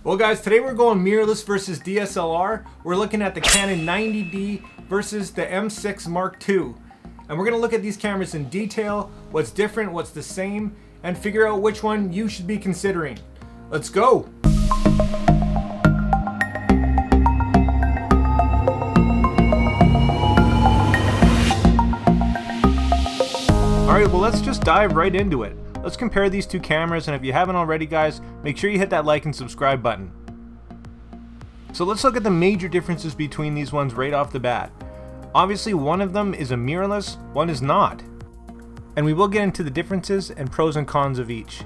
Well guys, today we're going mirrorless versus DSLR. We're looking at the Canon 90D versus the M6 Mark II. And we're going to look at these cameras in detail, what's different, what's the same, and figure out which one you should be considering. Let's go! Alright, well let's just dive right into it. Let's compare these two cameras, and if you haven't already guys, make sure you hit that like and subscribe button. So let's look at the major differences between these ones right off the bat. Obviously one of them is a mirrorless, one is not. And we will get into the differences and pros and cons of each.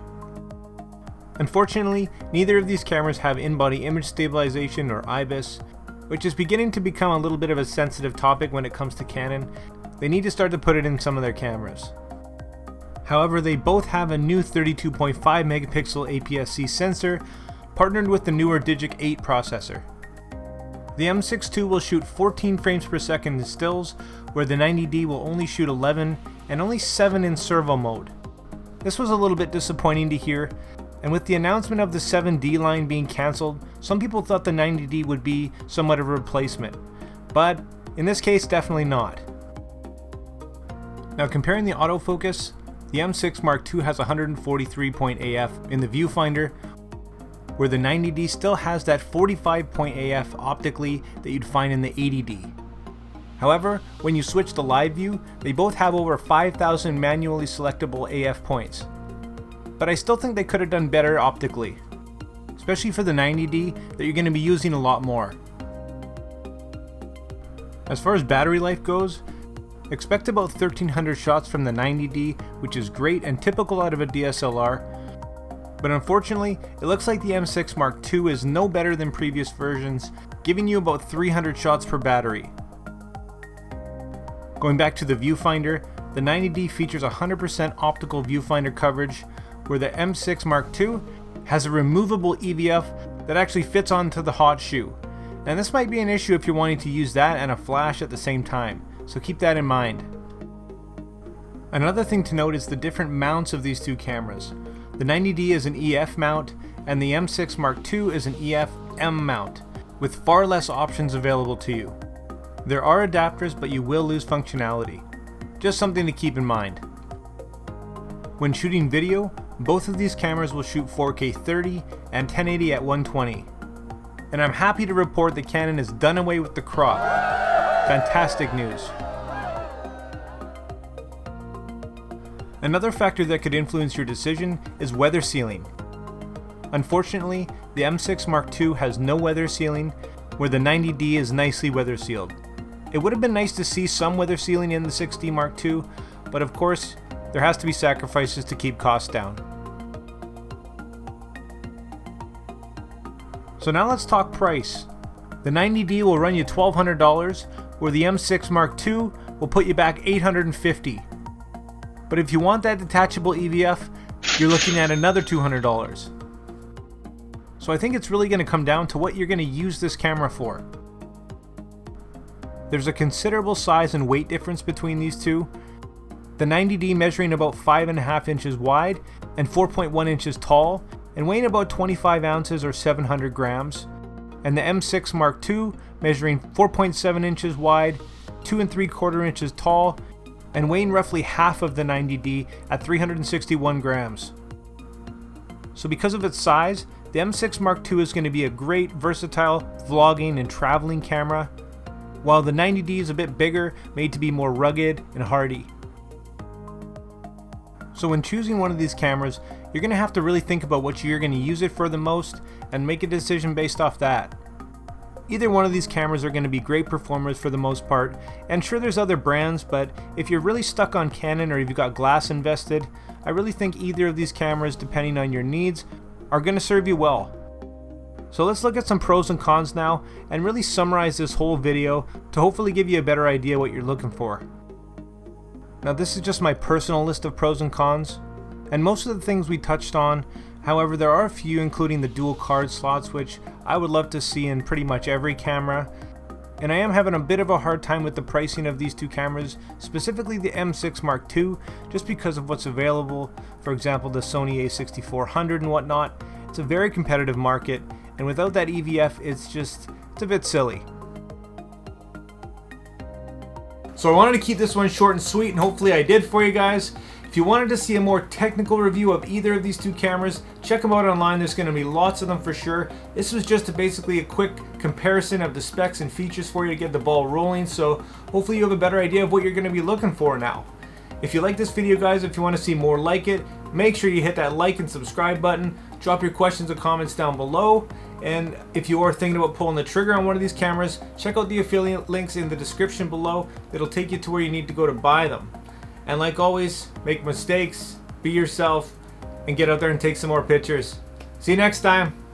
Unfortunately, neither of these cameras have in-body image stabilization or IBIS, which is beginning to become a little bit of a sensitive topic when it comes to Canon. They need to start to put it in some of their cameras. However, they both have a new 32.5 megapixel APS-C sensor partnered with the newer Digic 8 processor. The M6ii will shoot 14 frames per second in stills, where the 90D will only shoot 11 and only 7 in servo mode. This was a little bit disappointing to hear, and with the announcement of the 7D line being cancelled, some people thought the 90D would be somewhat of a replacement, but in this case definitely not. Now comparing the autofocus, the M6 Mark II has 143 point AF in the viewfinder, where the 90D still has that 45 point AF optically that you'd find in the 80D. However, when you switch to live view, they both have over 5,000 manually selectable AF points. But I still think they could have done better optically, especially for the 90D that you're going to be using a lot more. As far as battery life goes, expect about 1300 shots from the 90D, which is great and typical out of a DSLR, but unfortunately, it looks like the M6 Mark II is no better than previous versions, giving you about 300 shots per battery. Going back to the viewfinder, the 90D features 100% optical viewfinder coverage, where the M6 Mark II has a removable EVF that actually fits onto the hot shoe. And this might be an issue if you're wanting to use that and a flash at the same time, so keep that in mind. Another thing to note is the different mounts of these two cameras. The 90D is an EF mount, and the M6 Mark II is an EF-M mount, with far less options available to you. There are adapters, but you will lose functionality. Just something to keep in mind. When shooting video, both of these cameras will shoot 4K 30 and 1080 at 120. And I'm happy to report that Canon has done away with the crop. Fantastic news. Another factor that could influence your decision is weather sealing. Unfortunately, the M6 Mark II has no weather sealing, where the 90D is nicely weather sealed. It would have been nice to see some weather sealing in the 6D Mark II, but of course, there has to be sacrifices to keep costs down. So now let's talk price. The 90D will run you $1,200, where the M6 Mark II will put you back $850. But if you want that detachable EVF, you're looking at another $200. So I think it's really going to come down to what you're going to use this camera for. There's a considerable size and weight difference between these two. The 90D measuring about 5.5 inches wide and 4.1 inches tall, and weighing about 25 ounces or 700 grams. And the M6 Mark II measuring 4.7 inches wide, 2 3/4 inches tall, and weighing roughly half of the 90D at 361 grams. So because of its size, the M6 Mark II is going to be a great versatile vlogging and traveling camera, while the 90D is a bit bigger, made to be more rugged and hardy. So when choosing one of these cameras, you're going to have to really think about what you're going to use it for the most and make a decision based off that. Either one of these cameras are going to be great performers for the most part, and sure there's other brands, but if you're really stuck on Canon or if you've got glass invested, I really think either of these cameras, depending on your needs, are going to serve you well. So let's look at some pros and cons now and really summarize this whole video to hopefully give you a better idea what you're looking for. Now this is just my personal list of pros and cons, and most of the things we touched on. However, there are a few, including the dual card slots, which I would love to see in pretty much every camera. And I am having a bit of a hard time with the pricing of these two cameras, specifically the M6 Mark II, just because of what's available. For example, the Sony a6400 and whatnot. It's a very competitive market, and without that EVF, it's a bit silly. So I wanted to keep this one short and sweet, and hopefully I did for you guys. If you wanted to see a more technical review of either of these two cameras, check them out online. There's going to be lots of them for sure. This was just basically a quick comparison of the specs and features for you to get the ball rolling, so hopefully you have a better idea of what you're going to be looking for now. If you like this video, guys, if you want to see more like it, make sure you hit that like and subscribe button. Drop your questions and comments down below. And if you are thinking about pulling the trigger on one of these cameras, check out the affiliate links in the description below. It'll take you to where you need to go to buy them. And like always, make mistakes, be yourself, and get out there and take some more pictures. See you next time.